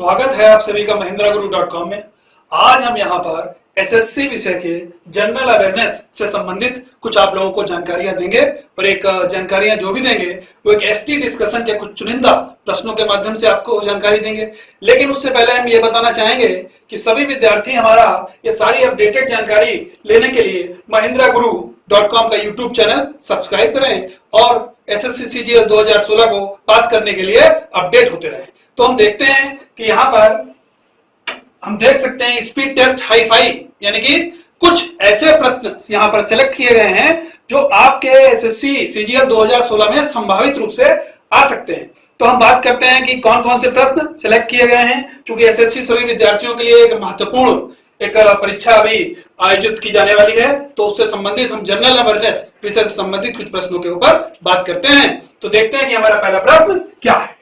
स्वागत है आप सभी का महिंद्रागुरु.com में। आज हम यहाँ पर एसएससी विषय के जनरल अवेयरनेस से संबंधित कुछ आप लोगों को जानकारियां देंगे और एक जानकारियां जो भी देंगे वो एक एसटी डिस्कशन के कुछ चुनिंदा प्रश्नों के माध्यम से आपको जानकारी देंगे। लेकिन उससे पहले हम ये बताना चाहेंगे कि सभी विद्यार्थी हमारा ये सारी अपडेटेड जानकारी लेने के लिए महिंद्रागुरु.com का यूट्यूब चैनल सब्सक्राइब करें और एसएससी सीजीएल 2016 को पास करने के लिए अपडेट होते रहें। तो हम देखते हैं कि यहाँ पर हम देख सकते हैं स्पीड टेस्ट हाई-फाई, यानी कि कुछ ऐसे प्रश्न यहाँ पर सिलेक्ट किए गए हैं जो आपके एसएससी सीजीएल 2016 में संभावित रूप से आ सकते हैं। तो हम बात करते हैं कि कौन कौन से प्रश्न सिलेक्ट किए गए हैं, क्योंकि एसएससी सभी विद्यार्थियों के लिए एक महत्वपूर्ण एक परीक्षा अभी आयोजित की जाने वाली है। तो उससे संबंधित हम जनरल अवेयरनेस विषय से संबंधित कुछ प्रश्नों के ऊपर बात करते हैं। तो देखते हैं कि हमारा पहला प्रश्न क्या है।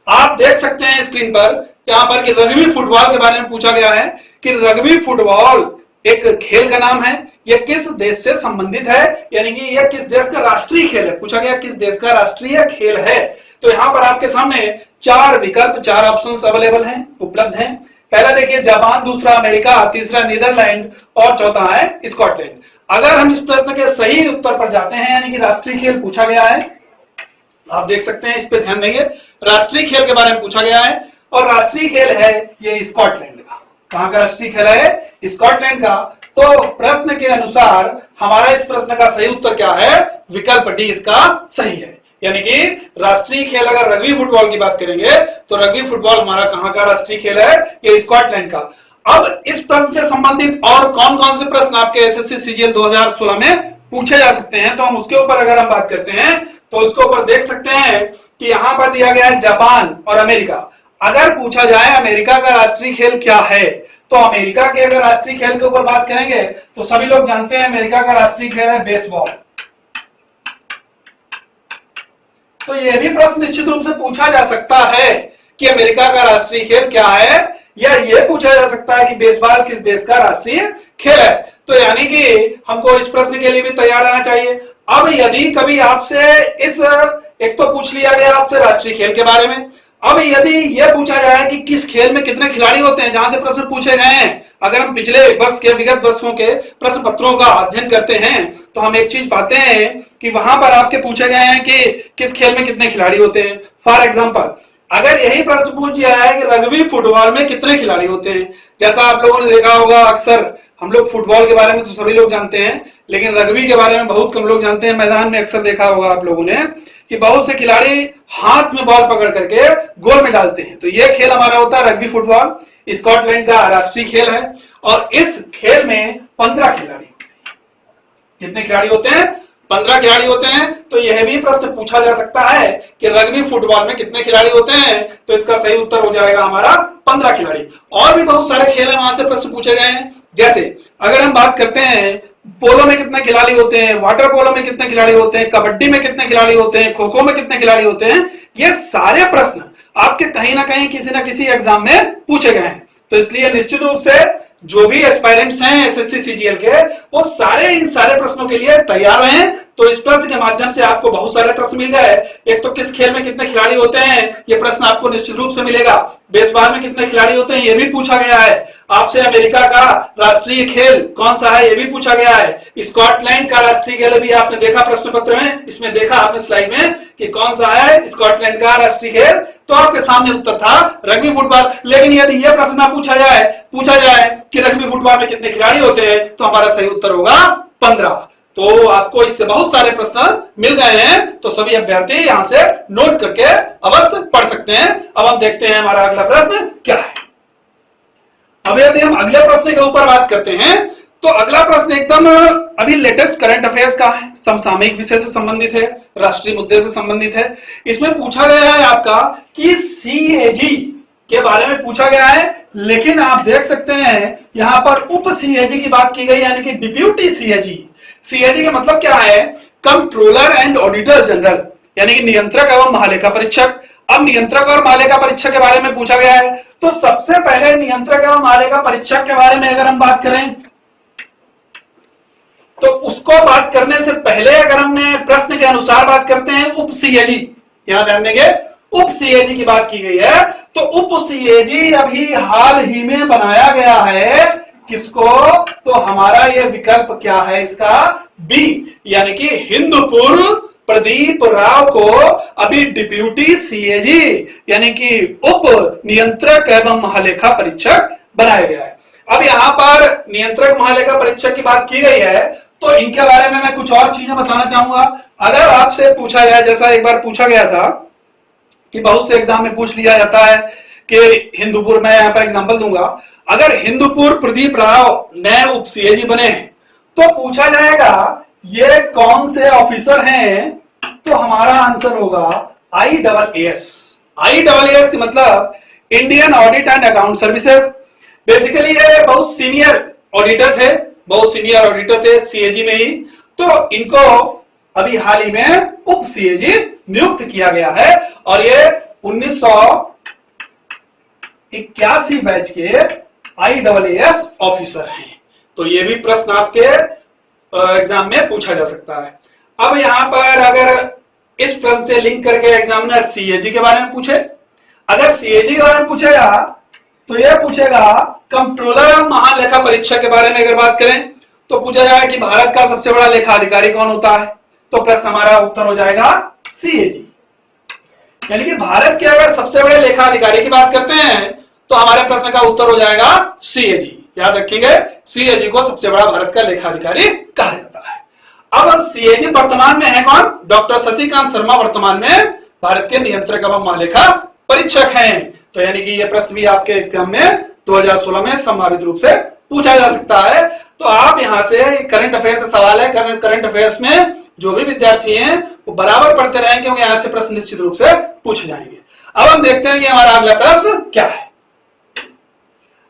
आप देख सकते हैं स्क्रीन पर यहाँ पर कि रग्बी फुटबॉल के बारे में पूछा गया है कि रग्बी फुटबॉल एक खेल का नाम है, यह किस देश से संबंधित है, यानी कि यह किस देश का राष्ट्रीय खेल है। पूछा गया किस देश का राष्ट्रीय खेल है। तो यहाँ पर आपके सामने चार विकल्प, चार ऑप्शंस अवेलेबल हैं, उपलब्ध हैं। पहला देखिए जापान, दूसरा अमेरिका, तीसरा नीदरलैंड और चौथा है स्कॉटलैंड। अगर हम इस प्रश्न के सही उत्तर पर जाते हैं, यानी कि राष्ट्रीय खेल पूछा गया है, आप देख सकते हैं, इस पे ध्यान देंगे, राष्ट्रीय खेल के बारे में पूछा गया है और राष्ट्रीय खेल है ये स्कॉटलैंड का। कहां का राष्ट्रीय खेल है? स्कॉटलैंड का। तो प्रश्न के अनुसार हमारा इस प्रश्न का सही उत्तर क्या है? विकल्प डी इसका सही है। यानी कि राष्ट्रीय खेल अगर रग्बी फुटबॉल की बात करेंगे तो रग्बी फुटबॉल हमारा कहां का राष्ट्रीय खेल है? ये स्कॉटलैंड का। अब इस प्रश्न से संबंधित और कौन कौन से प्रश्न आपके एसएससी सीजीएल 2016 में पूछे जा सकते हैं, तो हम उसके ऊपर अगर हम बात करते हैं तो उसके ऊपर देख सकते हैं कि यहां पर दिया गया है जापान और अमेरिका। अगर पूछा जाए अमेरिका का राष्ट्रीय खेल क्या है, तो अमेरिका के अगर राष्ट्रीय खेल के ऊपर बात करेंगे तो सभी लोग जानते हैं अमेरिका का राष्ट्रीय खेल है बेसबॉल। तो यह भी प्रश्न निश्चित रूप से पूछा जा सकता है कि अमेरिका का राष्ट्रीय खेल क्या है, या यह पूछा जा सकता है कि बेसबॉल किस देश का राष्ट्रीय खेल है। तो यानी कि हमको इस प्रश्न के लिए भी तैयार रहना चाहिए। अब यदि कभी आपसे एक तो पूछ लिया गया आपसे राष्ट्रीय खेल के बारे में, अब यदि यह पूछा जाए कि किस खेल में कितने खिलाड़ी होते हैं, जहां से प्रश्न पूछे गए हैं, अगर हम पिछले वर्ष के विगत वर्षों के प्रश्न पत्रों का अध्ययन करते हैं तो हम एक चीज पाते हैं कि वहां पर आपके पूछे गए हैं कि किस खेल में कितने खिलाड़ी होते हैं। फॉर एग्जांपल, अगर यही प्रश्न पूछ दिया है कि रग्बी फुटबॉल में कितने खिलाड़ी होते हैं, जैसा आप लोगों ने देखा होगा, अक्सर हम लोग फुटबॉल के बारे में तो सभी लोग जानते हैं, लेकिन रग्बी के बारे में बहुत कम लोग जानते हैं। मैदान में अक्सर देखा होगा आप लोगों ने कि बहुत से खिलाड़ी हाथ में बॉल पकड़ करके गोल में डालते हैं। तो यह खेल हमारा होता है रग्बी फुटबॉल, स्कॉटलैंड का राष्ट्रीय खेल है और इस खेल में 15 खिलाड़ी होते हैं। कितने खिलाड़ी होते हैं? 15 खिलाड़ी होते हैं। तो यह भी प्रश्न पूछा जा सकता है कि रग्बी फुटबॉल में कितने खिलाड़ी होते हैं, तो इसका सही उत्तर हो जाएगा हमारा 15 खिलाड़ी। और भी बहुत सारे खेल हैं, वहां से प्रश्न पूछे गए हैं। जैसे अगर हम बात करते हैं पोलो में कितने खिलाड़ी होते हैं, वाटर पोलो में कितने खिलाड़ी होते हैं, कबड्डी में कितने खिलाड़ी होते हैं, खो खो में कितने खिलाड़ी होते हैं, ये सारे प्रश्न आपके कहीं ना कहीं किसी ना किसी एग्जाम में पूछे गए हैं। तो इसलिए निश्चित रूप से जो भी एस्पायरेंट्स हैं एसएससी सीजीएल के, वो सारे इन सारे प्रश्नों के लिए तैयार रहें। तो इस प्रश्न के माध्यम से आपको बहुत सारे प्रश्न मिल गए। एक तो किस खेल में कितने खिलाड़ी होते हैं, यह प्रश्न आपको निश्चित रूप से मिलेगा। बेसबॉल में कितने खिलाड़ी होते हैं, यह भी पूछा गया है आपसे। अमेरिका का राष्ट्रीय खेल कौन सा है, यह भी पूछा गया है। स्कॉटलैंड का राष्ट्रीय खेल भी आपने देखा प्रश्न पत्र में, इसमें देखा आपने स्लाइड में कि कौन सा है स्कॉटलैंड का राष्ट्रीय खेल, तो आपके सामने उत्तर था रग्बी फुटबॉल। लेकिन यदि यह प्रश्न पूछा जाए कि रग्बी फुटबॉल में कितने खिलाड़ी होते हैं, तो हमारा सही उत्तर होगा 15। तो आपको इससे बहुत सारे प्रश्न मिल गए हैं, तो सभी अभ्यर्थी यहां से नोट करके अवश्य पढ़ सकते हैं। अब हम देखते हैं हमारा अगला प्रश्न क्या है। अब यदि हम अगले प्रश्न के ऊपर बात करते हैं तो अगला प्रश्न एकदम अभी लेटेस्ट करंट अफेयर्स का है, समसामयिक विषय से संबंधित है, राष्ट्रीय मुद्दे से संबंधित है। इसमें पूछा गया है आपका कि सीएजी के बारे में पूछा गया है, लेकिन आप देख सकते हैं यहां पर उप सीएजी की बात की गई, यानी कि डिप्यूटी सीएजी। सीएजी का मतलब क्या है? कंट्रोलर एंड ऑडिटर जनरल, यानी कि नियंत्रक एवं महालेखा परीक्षक। अब नियंत्रक और महालेखा परीक्षक के बारे में पूछा गया है, तो सबसे पहले नियंत्रक एवं महालेखा परीक्षक के बारे में अगर हम बात करें तो उसको बात करने से पहले अगर हमने प्रश्न के अनुसार बात करते हैं उप सीएजी, यहां ध्यान देंगे, उप सीएजी की बात की गई है, तो उप सीएजी अभी हाल ही में बनाया गया है। किसको? तो हमारा ये विकल्प क्या है इसका? बी, यानी कि हिंदुपुर प्रदीप राव को अभी डिप्यूटी सीएजी यानी कि उप नियंत्रक एवं महालेखा परीक्षक बनाया गया है। अब यहां पर नियंत्रक महालेखा परीक्षक की बात की गई है, तो इनके बारे में मैं कुछ और चीजें बताना चाहूंगा। अगर आपसे पूछा जाए, जैसा एक बार पूछा गया था कि बहुत से एग्जाम में पूछ लिया जाता है कि हिंदुपुर, मैं यहां पर एग्जांपल दूंगा, अगर हिंदुपुर प्रदीप राव नए उप सीएजी बने तो पूछा जाएगा ये कौन से ऑफिसर हैं, तो हमारा आंसर होगा IAAS। IAAS का मतलब Indian audit and account services. Basically ये बहुत सीनियर ऑडिटर थे सीएजी में ही, तो इनको अभी हाल ही में उप सीएजी नियुक्त किया गया है और ये 1981 बैच के IAAS ऑफिसर हैं। तो ये भी प्रश्न आपके एग्जाम में पूछा जा सकता है। अब यहां पर अगर इस प्रश्न से लिंक करके एग्जामिनर सीएजी के बारे में पूछे, अगर सीएजी के बारे में पूछेगा तो यह पूछेगा कंट्रोलर महालेखा परीक्षक के बारे में अगर बात करें तो पूछा जाएगा कि भारत का सबसे बड़ा लेखा अधिकारी कौन होता है, तो प्रश्न हमारा उत्तर हो जाएगा सीएजी। यानी कि भारत के अगर सबसे बड़े लेखा अधिकारी की बात करते हैं तो हमारे प्रश्न का उत्तर हो जाएगा सीएजी। याद रखिएगा, सीएजी को सबसे बड़ा भारत का लेखा अधिकारी कहा जाता है। अब सीएजी वर्तमान में है कौन? डॉक्टर शशिकांत शर्मा वर्तमान में भारत के नियंत्रक एवं महालेखा परीक्षक हैं। तो यानी कि यह प्रश्न भी आपके एग्जाम में 2016 में संभावित रूप से पूछा जा सकता है। तो आप यहां से करंट अफेयर का सवाल है, करंट अफेयर्स में जो भी विद्यार्थी हैं वो बराबर पढ़ते रहें, क्योंकि यहां से प्रश्न निश्चित रूप से पूछे जाएंगे। अब हम देखते हैं कि हमारा अगला प्रश्न क्या है।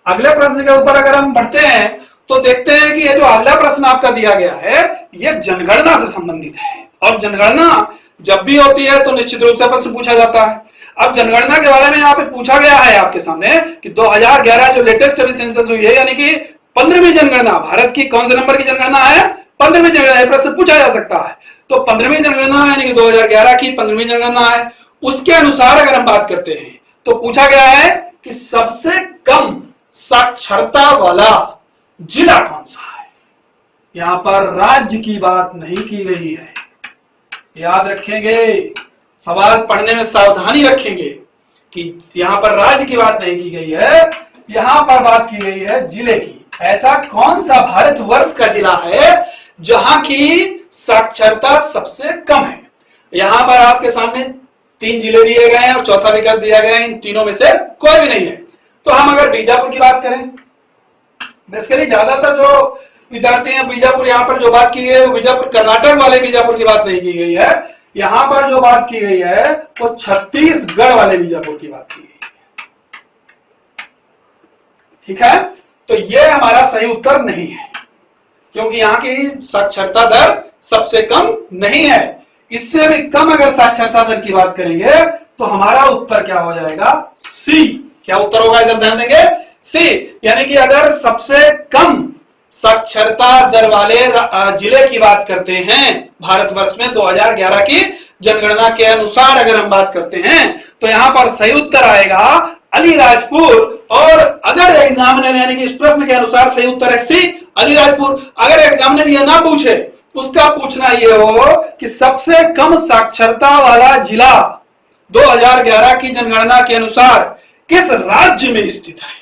अगले प्रश्न के ऊपर अगर हम बढ़ते हैं तो देखते हैं कि ये जो अगला प्रश्न आपका दिया गया है ये जनगणना से संबंधित है, और जनगणना जब भी होती है तो निश्चित रूप से प्रश्न पूछा जाता है। अब जनगणना के बारे में यहाँ पे पूछा गया है आपके सामने कि 2011 जो लेटेस्ट अभी सेंसस हुई है, यानी कि 15वीं जनगणना, भारत की कौन से नंबर की जनगणना है? 15वीं जनगणना। प्रश्न पूछा जा सकता है। तो 15वीं जनगणना यानी कि 2011 की 15वीं जनगणना है, उसके अनुसार अगर हम बात करते हैं तो पूछा गया है कि सबसे कम साक्षरता वाला जिला कौन सा है। यहां पर राज्य की बात नहीं की गई है, याद रखेंगे, सवाल पढ़ने में सावधानी रखेंगे कि यहां पर राज्य की बात नहीं की गई है, यहां पर बात की गई है जिले की। ऐसा कौन सा भारतवर्ष का जिला है जहां की साक्षरता सबसे कम है? यहां पर आपके सामने 3 जिले दिए गए हैं और चौथा विकल्प दिया गया है, इन तीनों में से कोई भी नहीं है। तो हम अगर बीजापुर की बात करें, बेसिकली ज्यादातर जो विद्यार्थी हैं बीजापुर, यहां पर जो बात की गई है वो बीजापुर कर्नाटक वाले बीजापुर की बात नहीं की गई है, यहां पर जो बात की गई है वो छत्तीसगढ़ वाले बीजापुर की बात की गई है। ठीक है, तो ये हमारा सही उत्तर नहीं है, क्योंकि यहां की साक्षरता दर सबसे कम नहीं है। इससे भी कम अगर साक्षरता दर की बात करेंगे तो हमारा उत्तर क्या हो जाएगा? सी। क्या उत्तर होगा? इधर ध्यान देंगे, सी। यानी कि अगर सबसे कम साक्षरता दर वाले जिले की बात करते हैं भारतवर्ष में 2011 की जनगणना के अनुसार अगर हम बात करते हैं तो यहां पर सही उत्तर आएगा अलीराजपुर। और अगर एग्जामिनर यानी कि इस प्रश्न के अनुसार सही उत्तर है सी, अलीराजपुर। अगर एग्जामिनर यह ना पूछे, उसका पूछना यह हो कि सबसे कम साक्षरता वाला जिला 2011 की जनगणना के अनुसार किस राज्य में स्थित है।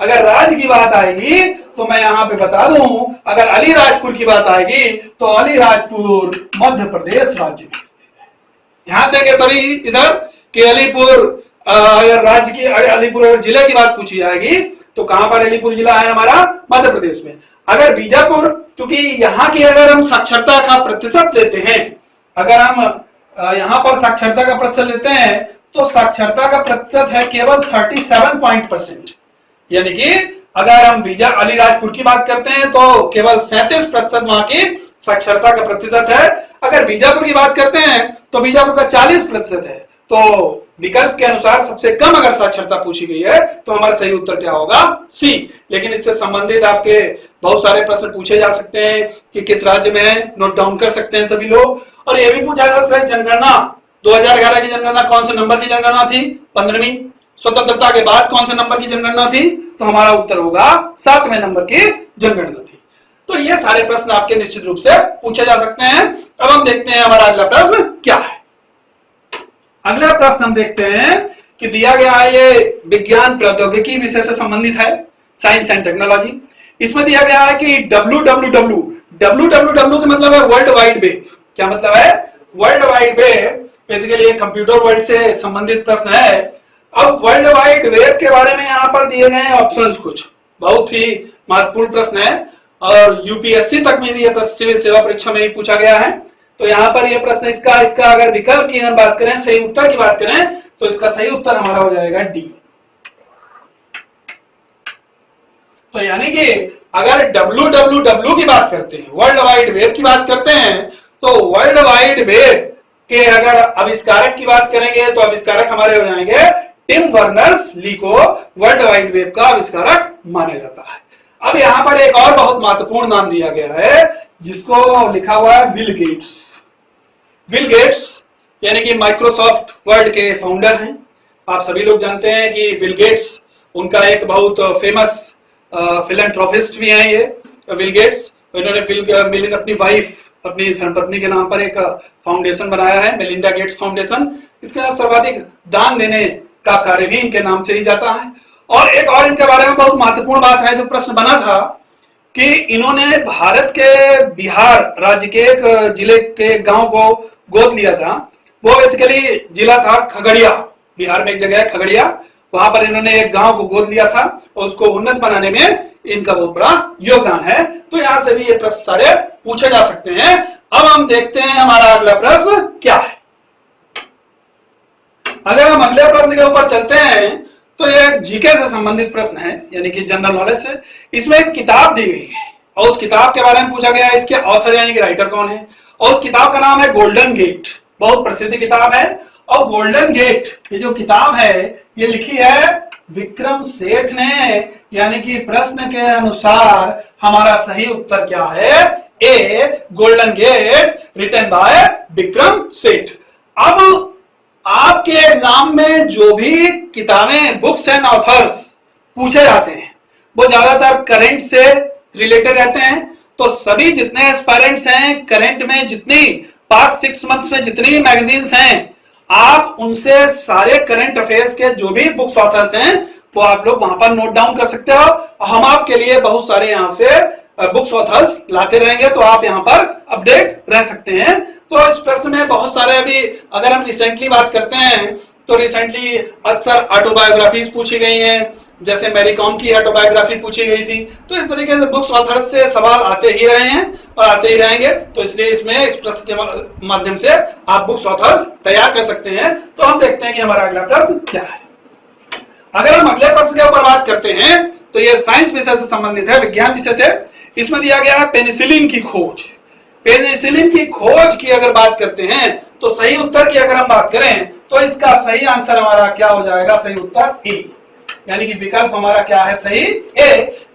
अगर राज्य की बात आएगी तो मैं यहां पे बता दूं, अगर अलीराजपुर की बात आएगी तो अलीराजपुर मध्य प्रदेश राज्य में स्थित है। ध्यान देंगे सभी इधर कि अलीपुर, अगर राज्य की अलीपुर जिले की बात पूछी जाएगी तो कहां पर अलीपुर जिला है? हमारा मध्य प्रदेश में। अगर बीजापुर, क्योंकि यहां की अगर हम साक्षरता का प्रतिशत लेते हैं, अगर हम यहां पर साक्षरता का प्रतिशत लेते हैं तो साक्षरता का प्रतिशत है केवल 37%। यानी कि अगर हम अलीराजपुर की बात करते हैं तो केवल 37% वहां की साक्षरता का प्रतिशत है। अगर बीजापुर की बात करते हैं तो बीजापुर का 40% है। तो विकल्प के अनुसार सबसे कम अगर साक्षरता पूछी गई है तो हमारा सही उत्तर क्या होगा? सी। लेकिन इससे संबंधित आपके बहुत सारे प्रश्न पूछे जा सकते हैं कि किस राज्य में है, नोट डाउन कर सकते हैं सभी लोग। और यह भी पूछा जा सकता है जनगणना 2011 की जनगणना कौन से नंबर की जनगणना थी? 15वीं। स्वतंत्रता के बाद कौन से नंबर की जनगणना थी? तो हमारा उत्तर होगा 7वें नंबर की जनगणना थी। तो ये सारे प्रश्न आपके निश्चित रूप से पूछे जा सकते हैं। अब हम देखते हैं हमारा अगला प्रश्न क्या है। अगला प्रश्न हम देखते हैं कि दिया गया है, ये विज्ञान प्रौद्योगिकी विषय से संबंधित है, साइंस एंड टेक्नोलॉजी। इसमें दिया गया है कि www का मतलब है वर्ल्ड वाइड वेब। क्या मतलब है? World wide web. बेसिकली ये कंप्यूटर वर्ल्ड से संबंधित प्रश्न है। अब वर्ल्ड वाइड वेब के बारे में यहाँ पर दिए गए हैं ऑप्शंस, कुछ बहुत ही महत्वपूर्ण प्रश्न है और यूपीएससी तक में भी यह प्रश्न सिविल सेवा परीक्षा में भी पूछा गया है। तो यहाँ पर यह प्रश्न इसका अगर विकल्प की बात करें, सही उत्तर की बात करें, तो इसका सही उत्तर हमारा हो जाएगा डी। तो यानी कि अगर www की बात करते हैं, वर्ल्ड वाइड वेब की बात करते हैं, तो वर्ल्ड वाइड वेब के अगर आविष्कारक की बात करेंगे तो आविष्कारक हमारे हो जाएंगे टिम बर्नर्स ली को वर्ल्ड वाइड वेब का आविष्कारक माना जाता है। अब यहां पर एक और बहुत महत्वपूर्ण नाम दिया गया है जिसको लिखा हुआ है बिल गेट्स। बिल गेट्स यानी कि माइक्रोसॉफ्ट वर्ड के फाउंडर हैं। आप सभी लोग जानते हैं कि बिल गेट्स, उनका एक बहुत फेमस फिलैंथ्रोपिस्ट भी हैं ये बिल गेट्स। इन्होंने अपनी वाइफ, अपनी धर्मपत्नी के नाम पर एक फाउंडेशन बनाया है, मेलिंडा गेट्स फाउंडेशन। इसके नाम सर्वाधिक दान देने का कार्य भी इनके नाम से ही जाता है। और एक और इनके बारे में बहुत महत्वपूर्ण बात है, जो प्रश्न बना था कि इन्होंने भारत के बिहार राज्य के एक जिले के गांव को गोद लिया था। वो बेसिकली जिला था खगड़िया, बिहार में एक जगह है खगड़िया, वहां पर इन्होंने एक गांव को गोद लिया था और उसको उन्नत बनाने में इनका बहुत बड़ा योगदान है। तो यहां से भी ये प्रश्न सारे पूछे जा सकते हैं। अब हम देखते हैं हमारा अगला प्रश्न क्या है। अगर हम अगले प्रश्न के ऊपर चलते हैं तो ये जीके से संबंधित प्रश्न है, यानी कि जनरल नॉलेज से। इसमें एक किताब दी गई है और उस किताब के बारे में पूछा गया है, इसके ऑथर यानी कि राइटर कौन है, और उस किताब का नाम है गोल्डन गेट। बहुत प्रसिद्ध किताब है। और गोल्डन गेट ये जो किताब है ये लिखी है विक्रम सेठ ने, यानी कि प्रश्न के अनुसार हमारा सही उत्तर क्या है? A, golden gate written by Vikram Seth. अब आपके एग्जाम में जो भी किताबें, बुक्स एंड ऑथर्स पूछे जाते हैं वो ज्यादातर करंट से रिलेटेड रहते हैं। तो सभी जितने एस्पायरेंट्स हैं करंट में, जितनी पास्ट 6 मंथ्स में जितनी मैगजीन्स हैं, आप उनसे सारे करंट अफेयर्स के जो भी बुक्स ऑथर्स हैं वो आप लोग वहां पर नोट डाउन कर सकते हो। हम आपके लिए बहुत सारे यहाँ से बुक्स ऑथर्स लाते रहेंगे, तो आप यहाँ पर अपडेट रह सकते हैं। तो इस प्रश्न में बहुत सारे, अभी अगर हम रिसेंटली बात करते हैं तो रिसेंटली अक्सर ऑटोबायोग्राफीज पूछी गई हैं, जैसे मैरी कॉम की ऑटोबायोग्राफी पूछी गई थी। तो इस तरीके से बुक्स ऑथर्स से सवाल आते ही रहे हैं और आते ही रहेंगे। तो इसलिए इसमें इस प्रश्न के माध्यम से आप बुक्स ऑथर्स तैयार कर सकते हैं। तो हम देखते हैं कि हमारा अगला प्रश्न क्या है। अगर हम अगले प्रश्न के ऊपर बात करते हैं तो यह साइंस विषय से संबंधित है, विज्ञान विषय से। इसमें दिया गया है पेनिसिलिन की खोज। पेनिसिलिन की खोज की अगर बात करते हैं तो सही उत्तर की अगर हम बात करें तो इसका सही आंसर हमारा क्या हो जाएगा? सही उत्तर ए, यानी कि विकल्प हमारा क्या है? सही ए,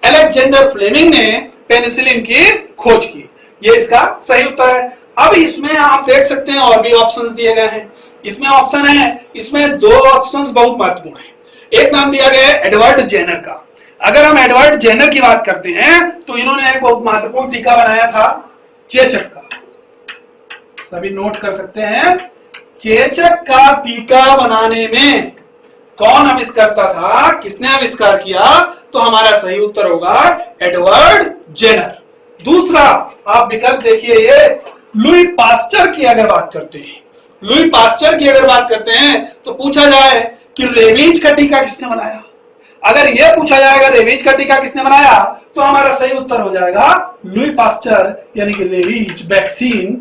अलेक्जेंडर फ्लेमिंग ने पेनिसिलिन की खोज की। ये इसका सही उत्तर है। अब इसमें आप देख सकते हैं और भी ऑप्शंस दिए गए हैं। इसमें ऑप्शन है, इसमें 2 ऑप्शंस बहुत महत्वपूर्ण है। एक नाम दिया गया है एडवर्ड जेनर का। अगर हम एडवर्ड जेनर की बात करते हैं तो इन्होंने एक बहुत महत्वपूर्ण टीका बनाया था चेचक का। सभी नोट कर सकते हैं, चेचक का टीका बनाने में कौन आविष्कर्ता था, किसने आविष्कार किया? तो हमारा सही उत्तर होगा एडवर्ड जेनर। दूसरा आप विकल्प देखिए, ये लुई पास्चर की अगर बात करते हैं, लुई पास्चर की अगर बात करते हैं तो पूछा जाए कि रेबीज का टीका किसने बनाया। अगर यह पूछा जाएगा रेबीज का टीका किसने बनाया तो हमारा सही उत्तर हो जाएगा लुई पास्चर, यानी कि रेबीज वैक्सीन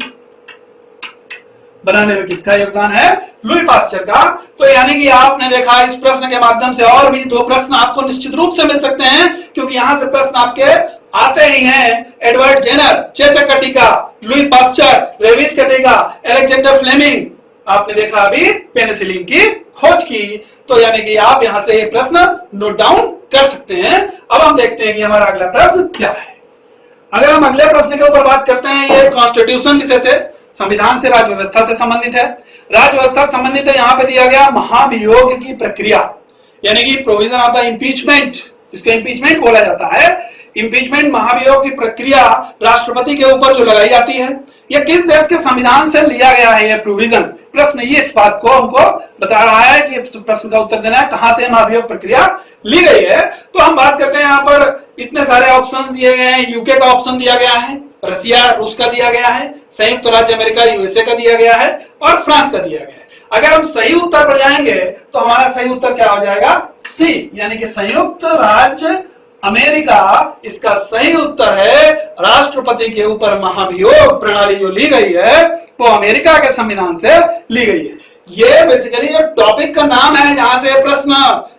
बनाने में किसका योगदान है? लुई पास्चर का। तो यानी कि आपने देखा इस प्रश्न के माध्यम से और भी 2 प्रश्न आपको निश्चित रूप से मिल सकते हैं, क्योंकि यहां से प्रश्न आपके आते ही हैं। एडवर्ड जेनर, चेचक का टीका, लुई पास्चर, रेबीज का टीका, अलेक्जेंडर फ्लेमिंग, आपने देखा अभी पेनिसिलिन की खोज की। तो यानी कि आप यहां से ये प्रश्न नोट डाउन कर सकते हैं। अब हम देखते हैं कि हमारा अगला प्रश्न क्या है। अगर हम अगले प्रश्न के ऊपर बात करते हैं, ये कॉन्स्टिट्यूशन विषय से संविधान से राज्य व्यवस्था से संबंधित है। राज्य व्यवस्था संबंधित है, यहां पे दिया गया महाभियोग की प्रक्रिया, यानी कि प्रोविजन ऑफ द इम्पीचमेंट, जिसको इम्पीचमेंट बोला जाता है। इम्पीचमेंट महाभियोग की प्रक्रिया राष्ट्रपति के ऊपर जो लगाई जाती है, यह किस देश के संविधान से लिया गया है? यह प्रोविजन, प्रश्न ये इस बात को हमको बता रहा है कि प्रश्न का उत्तर देना है कहां से महाभियोग प्रक्रिया ली गई है। तो हम बात करते हैं, यहाँ पर इतने सारे ऑप्शन दिए गए हैं। यूके का ऑप्शन दिया गया है, रसिया रूस का दिया गया है, संयुक्त राज्य अमेरिका यूएसए का दिया गया है और फ्रांस का दिया गया है। अगर हम सही उत्तर पर जाएंगे तो हमारा सही उत्तर क्या हो जाएगा? सी, यानी कि संयुक्त राज्य अमेरिका इसका सही उत्तर है। राष्ट्रपति के ऊपर महाभियोग प्रणाली जो ली गई है वो अमेरिका के संविधान से ली गई है। ये बेसिकली जो टॉपिक का नाम है जहां से प्रश्न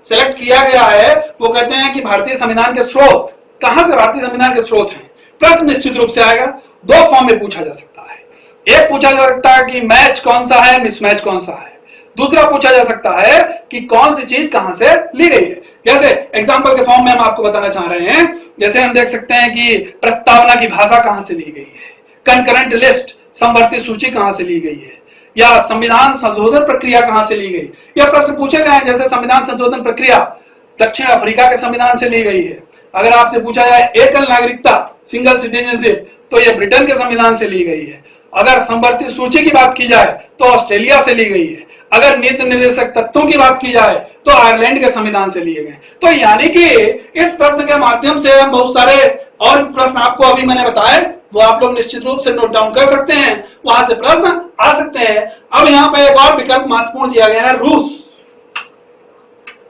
सिलेक्ट किया गया है, वो कहते हैं कि भारतीय संविधान के स्रोत। कहां से भारतीय संविधान के स्रोत हैं? प्रश्न निश्चित रूप से आएगा, दो फॉर्म में पूछा जा सकता है। एक पूछा जा सकता है कि मैच कौन सा है, मिसमैच कौन सा है। दूसरा पूछा जा सकता है कि कौन सी चीज कहां से ली गई है। जैसे एग्जांपल के फॉर्म में हम आपको बताना चाह रहे हैं, जैसे हम देख सकते हैं कि प्रस्तावना की भाषा कहां से ली गई है, कंकरेंट लिस्ट समवर्ती सूची कहां से ली गई है, या संविधान संशोधन प्रक्रिया कहां से ली गई। यह प्रश्न पूछे गए हैं। जैसे संविधान संशोधन प्रक्रिया दक्षिण अफ्रीका के संविधान से ली गई है। अगर आपसे पूछा जाए एकल नागरिकता, सिंगल सिटीजनशिप, तो यह ब्रिटेन के संविधान से ली गई है। अगर समवर्ती सूची की बात की जाए तो ऑस्ट्रेलिया से ली गई है। अगर नीति निर्देशक तत्वों की बात की जाए तो आयरलैंड के संविधान से लिए गए। तो यानी कि इस प्रश्न के माध्यम से हम बहुत सारे और प्रश्न आपको अभी मैंने बताए वो आप लोग निश्चित रूप से नोट डाउन कर सकते हैं, वहां से प्रश्न आ सकते हैं। अब यहाँ पे एक और विकल्प महत्वपूर्ण दिया गया है, रूस।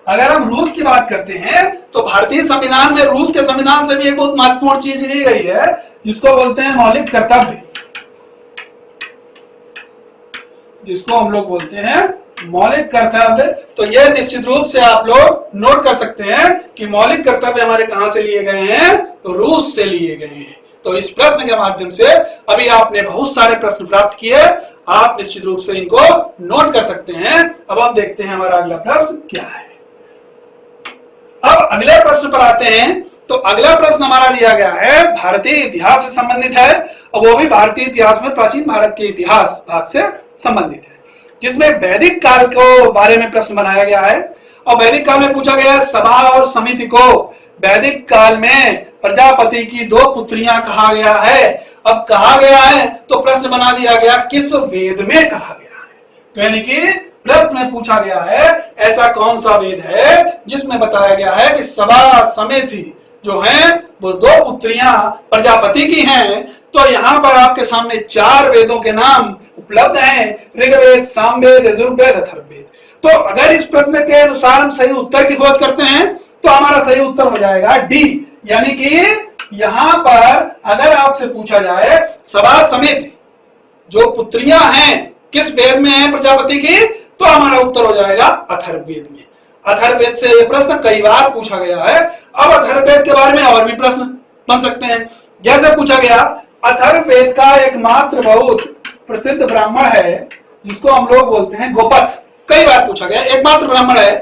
अगर हम रूस की बात करते हैं तो भारतीय संविधान में रूस के संविधान से भी एक बहुत महत्वपूर्ण चीज ली गई है जिसको बोलते हैं मौलिक कर्तव्य, जिसको हम लोग बोलते हैं मौलिक कर्तव्य। तो यह निश्चित रूप से आप लोग नोट कर सकते हैं कि मौलिक कर्तव्य हमारे कहां से लिए गए हैं? तो रूस से लिए गए हैं। तो इस प्रश्न के माध्यम से अभी आपने बहुत सारे प्रश्न प्राप्त किए, आप निश्चित रूप से इनको नोट कर सकते हैं। अब हम देखते हैं हमारा अगला प्रश्न क्या है। अब अगले प्रश्न पर आते हैं। तो अगला प्रश्न हमारा दिया गया है भारतीय इतिहास से संबंधित है, और वो भी भारतीय इतिहास में प्राचीन भारत के इतिहास भाग से संबंधित है, जिसमें वैदिक काल को बारे में प्रश्न बनाया गया है। और वैदिक काल में पूछा गया है सभा और समिति को वैदिक काल में प्रजापति की दो पुत्रियां कहा गया है। अब कहा गया है तो प्रश्न बना दिया गया किस वेद में कहा गया है। तो यानी कि प्रश्न में पूछा गया है ऐसा कौन सा वेद है जिसमें बताया गया है कि सभा समिति जो है वो दो पुत्रियां प्रजापति की हैं। तो यहाँ पर आपके सामने चार वेदों के नाम उपलब्ध हैं, ऋग्वेद, सामवेद, यजुर्वेद, अथर्ववेद। तो अगर इस प्रश्न के अनुसार हम सही उत्तर की खोज करते हैं तो हमारा सही उत्तर हो जाएगा डी, यानी कि यहाँ पर अगर आपसे पूछा जाए सभा समिति जो पुत्रियां हैं किस वेद में है प्रजापति की, तो हमारा उत्तर हो जाएगा अथर्ववेद में। अथर्ववेद से यह प्रश्न कई बार पूछा गया है। अब अथर्ववेद के बारे में और भी प्रश्न बन सकते हैं। जैसे पूछा गया अथर्ववेद का एकमात्र बहुत प्रसिद्ध ब्राह्मण है जिसको हम लोग बोलते हैं गोपथ। कई बार पूछा गया एकमात्र ब्राह्मण है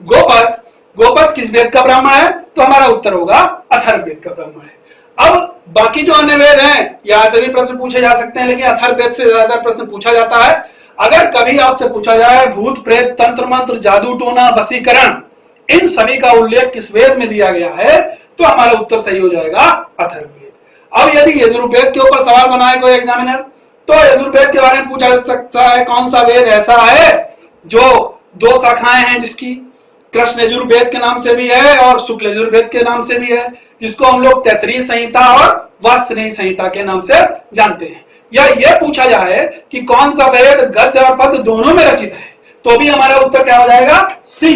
गोपथ। गोपथ किस वेद का ब्राह्मण है? तो हमारा उत्तर होगा अथर्ववेद का ब्राह्मण है। अब बाकी जो अन्य वेद हैं यहां से भी प्रश्न पूछे जा सकते हैं, लेकिन अथर्ववेद से ज्यादा प्रश्न पूछा जाता है। अगर कभी आपसे पूछा जाए भूत प्रेत तंत्र मंत्र जादू टोना वशीकरण इन सभी का उल्लेख किस वेद में दिया गया है, तो हमारा उत्तर सही हो जाएगा अथर्ववेद। अब यदि यजुर्वेद के ऊपर सवाल बनाए कोई एग्जामिनर तो यजुर्वेद के बारे में पूछा जा सकता है कौन सा वेद ऐसा है जो दो शाखाएं हैं, जिसकी कृष्ण यजुर्वेद के नाम से भी है और शुक्ल यजुर्वेद के नाम से भी है, जिसको हम लोग तैत्तिरीय संहिता और वात्स्ययनी संहिता के नाम से जानते हैं। या यह पूछा जाए कि कौन सा वेद गद्य और पद्य दोनों में रचित है, तो भी हमारा उत्तर क्या हो जाएगा? सी,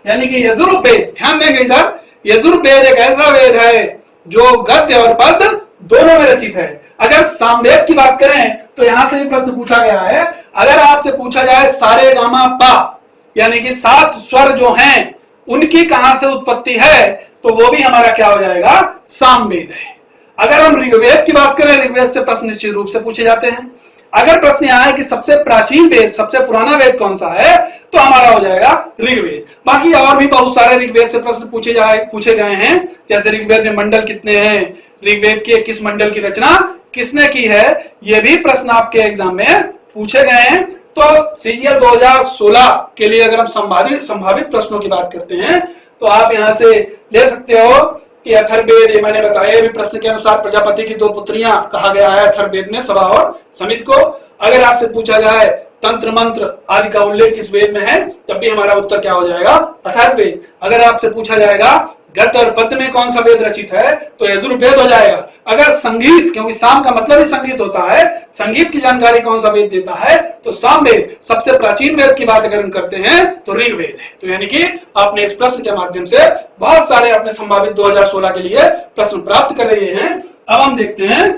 यानी कि यजुर्वेद। ध्यान देंगे इधर, यजुर्वेद एक ऐसा वेद है जो गद्य और पद्य दोनों में रचित है। अगर सामवेद की बात करें तो यहां से भी प्रश्न पूछा गया है। अगर आपसे पूछा जाए सारे गामा पा यानी कि 7 स्वर जो हैं उनकी कहां से उत्पत्ति है, तो वो भी हमारा क्या हो जाएगा? सामवेद है। अगर हम ऋग्वेद की बात करें, ऋग्वेद से प्रश्न निश्चित रूप से पूछे जाते हैं। अगर प्रश्न यहां है कि सबसे प्राचीन वेद सबसे पुराना वेद कौन सा है, तो हमारा हो जाएगा ऋग्वेद। बाकी और भी बहुत सारे ऋग्वेद से प्रश्न पूछे गए हैं। जैसे ऋग्वेद में मंडल कितने हैं, ऋग्वेद के किस मंडल की रचना किसने की है, ये भी प्रश्न आपके एग्जाम में पूछे गए हैं। तो सीजीएल 2016 के लिए अगर हम संभावित प्रश्नों की बात करते हैं तो आप यहां से ले सकते हो कि अथर्ववेद, ये मैंने बताया भी प्रश्न के अनुसार प्रजापति की दो पुत्रियां कहा गया है अथर्ववेद में, सभा और समित को। अगर आपसे पूछा जाए तंत्र मंत्र आदि का उल्लेख किस वेद में है, तब भी हमारा उत्तर क्या हो जाएगा, अथर्ववेद। अगर आपसे पूछा जाएगा गद्य और पद्य में कौन सा वेद रचित है, तो यजुर्वेद हो जाएगा। अगर संगीत, क्योंकि साम का मतलब ही संगीत होता है, संगीत की जानकारी कौन सा वेद देता है, तो सामवेद। सबसे प्राचीन वेद की बात अगर हम करते हैं तो ऋग्वेद है। तो यानी कि आपने इस प्रश्न के माध्यम से बहुत सारे अपने संभावित 2016 के लिए प्रश्न प्राप्त कर रहे हैं। अब हम देखते हैं,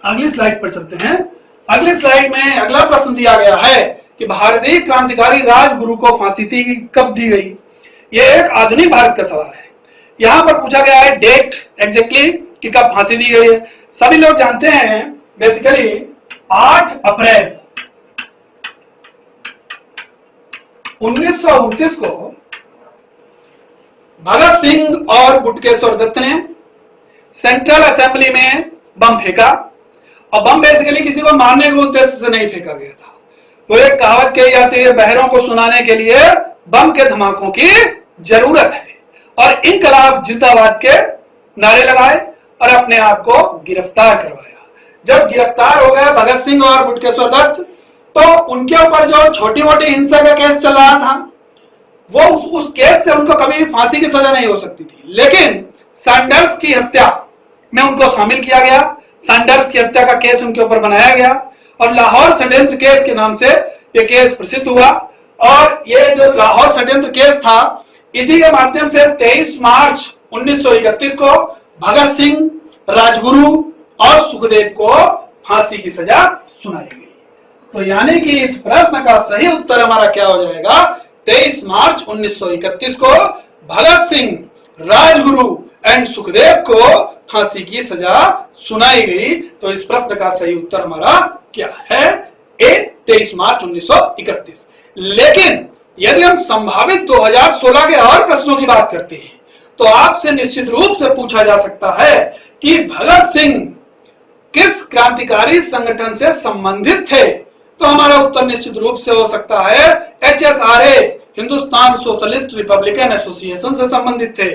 अगली स्लाइड पर चलते हैं। अगली स्लाइड में अगला प्रश्न दिया गया है कि भारतीय क्रांतिकारी राजगुरु को फांसी कब दी गई। यह एक आधुनिक भारत का सवाल है। यहां पर पूछा गया है डेट एग्जैक्टली कि कब फांसी दी गई है। सभी लोग जानते हैं बेसिकली 8 अप्रैल 1929 को भगत सिंह और बुटकेश्वर दत्त ने सेंट्रल असेंबली में बम फेंका। और बम बेसिकली किसी को मारने के उद्देश्य से नहीं फेंका गया था। तो एक कहावत कही जाती है, बहरों को सुनाने के लिए बम के धमाकों की जरूरत है। और इनकलाब जिंदाबाद के नारे लगाए और अपने आप को गिरफ्तार करवाया। जब गिरफ्तार हो गए भगत सिंह और बुटकेश्वर दत्त, तो उनके ऊपर जो छोटी मोटी हिंसा का केस चल रहा था, वो उस केस से उनको कभी फांसी की सजा नहीं हो सकती थी। लेकिन सैंडर्स की हत्या में उनको शामिल किया गया। सैंडर्स की हत्या का केस उनके ऊपर बनाया गया और लाहौर षड्यंत्र केस के नाम से यह केस प्रसिद्ध हुआ। और ये जो लाहौर षड्यंत्र केस था, इसी के माध्यम से 23 मार्च 1931 को भगत सिंह, राजगुरु और सुखदेव को फांसी की सजा सुनाई गई। तो यानी कि इस प्रश्न का सही उत्तर हमारा क्या हो जाएगा, 23 मार्च 1931 को भगत सिंह, राजगुरु एंड सुखदेव को फांसी की सजा सुनाई गई। तो इस प्रश्न का सही उत्तर हमारा क्या है, ए 23 मार्च 1931। लेकिन यदि हम संभावित 2016 के और प्रश्नों की बात करते हैं तो आपसे निश्चित रूप से पूछा जा सकता है कि भगत सिंह किस क्रांतिकारी संगठन से संबंधित थे। तो हमारा उत्तर निश्चित रूप से हो सकता है HSRA, Hindustan socialist Republican association से संबंधित थे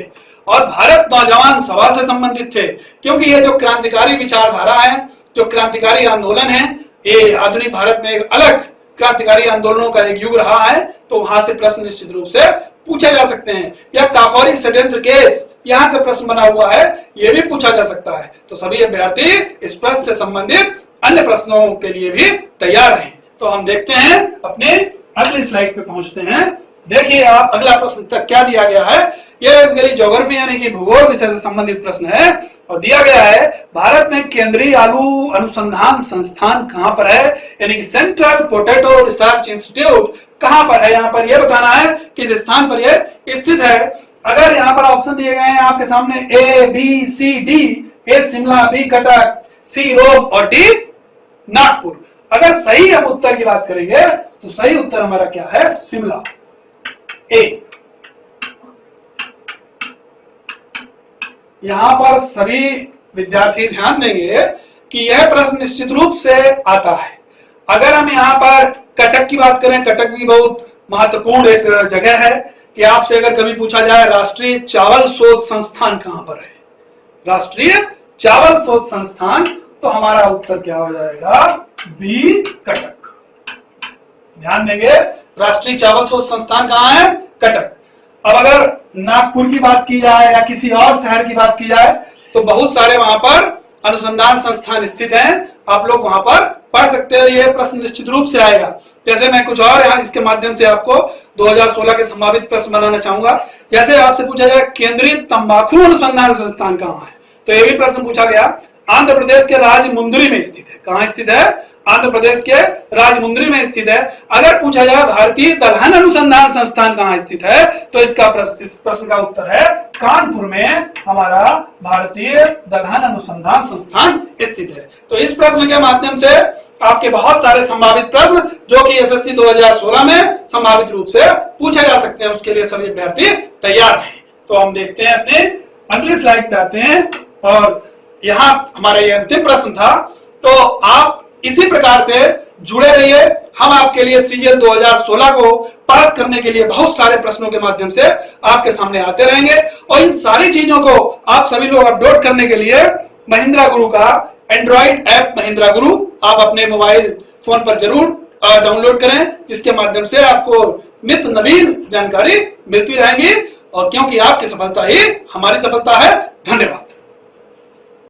और भारत नौजवान सभा से संबंधित थे। क्योंकि ये जो क्रांतिकारी विचारधारा है, जो क्रांतिकारी आंदोलन है, ये आधुनिक भारत में एक अलग क्रांतिकारी आंदोलनों का एक युग रहा है। तो वहां से प्रश्न निश्चित रूप से पूछे जा सकते हैं। या काकोरी षड्यंत्र केस, यहां से प्रश्न बना हुआ है, यह भी पूछा जा सकता है। तो सभी अभ्यर्थी इस प्रश्न से संबंधित अन्य प्रश्नों के लिए भी तैयार हैं। तो हम देखते हैं, अपने अगली स्लाइड पे पहुंचते हैं। देखिए आप, अगला प्रश्न तक क्या दिया गया है। यह बेसिकली ज्योग्राफी यानी कि भूगोल विषय से संबंधित प्रश्न है और दिया गया है भारत में केंद्रीय आलू अनुसंधान संस्थान कहां पर है, यानी कि सेंट्रल पोटैटो रिसर्च इंस्टीट्यूट कहां पर है। यहां पर यह बताना है किस स्थान पर यह स्थित है। अगर यहां पर ऑप्शन दिए गए हैं आपके सामने A, B, C, D, A Shimla, B Cuttack, C रोम और D नागपुर। अगर सही हम उत्तर की बात करेंगे तो सही उत्तर हमारा क्या है, शिमला, A। यहां पर सभी विद्यार्थी ध्यान देंगे कि यह प्रश्न निश्चित रूप से आता है। अगर हम यहां पर कटक की बात करें, कटक भी बहुत महत्वपूर्ण एक जगह है कि आपसे अगर कभी पूछा जाए राष्ट्रीय चावल शोध संस्थान कहां पर है, राष्ट्रीय चावल शोध संस्थान, तो हमारा उत्तर क्या हो जाएगा, बी कटक। ध्यान देंगे, राष्ट्रीय चावल शोध संस्थान कहां है, कटक। अब अगर नागपुर की बात की जाए या किसी और शहर की बात की जाए तो बहुत सारे वहां पर अनुसंधान संस्थान स्थित हैं। आप लोग वहां पर पढ़ सकते हो। यह प्रश्न निश्चित रूप से आएगा। जैसे मैं कुछ और यहाँ इसके माध्यम से आपको 2016 के संभावित प्रश्न बनाना चाहूंगा। जैसे आपसे पूछा जाए केंद्रीय तंबाकू अनुसंधान संस्थान कहाँ है, तो यह भी प्रश्न पूछा गया। आंध्र प्रदेश के राजमुंद्री में स्थित है। कहाँ स्थित है, आंध्र प्रदेश के राजमुंद्री में स्थित है। अगर पूछा जाए भारतीय दलहन अनुसंधान संस्थान कहाँ स्थित है, तो इस प्रश्न का उत्तर है कानपुर में हमारा भारतीय दलहन अनुसंधान संस्थान स्थित है। तो इस प्रश्न के माध्यम से आपके बहुत सारे संभावित प्रश्न जो कि एसएससी 2016 में संभावित रूप से पूछे जा सकते हैं, उसके लिए सभी अभ्यर्थी तैयार हैं। तो हम देखते हैं, अपने अगली स्लाइड पे आते हैं और यहाँ हमारा ये अंतिम प्रश्न था। तो आप इसी प्रकार से जुड़े रहिए, हम आपके लिए सीजीएल 2016 को पास करने के लिए बहुत सारे प्रश्नों के माध्यम से आपके सामने आते रहेंगे। और इन सारी चीजों को आप सभी लोग अपलोड करने के लिए महिंद्रा गुरु का एंड्रॉइड ऐप महिंद्रा गुरु आप अपने मोबाइल फोन पर जरूर डाउनलोड करें, जिसके माध्यम से आपको नित्य नवीन जानकारी मिलती रहेंगी। और क्योंकि आपकी सफलता ही हमारी सफलता है। धन्यवाद।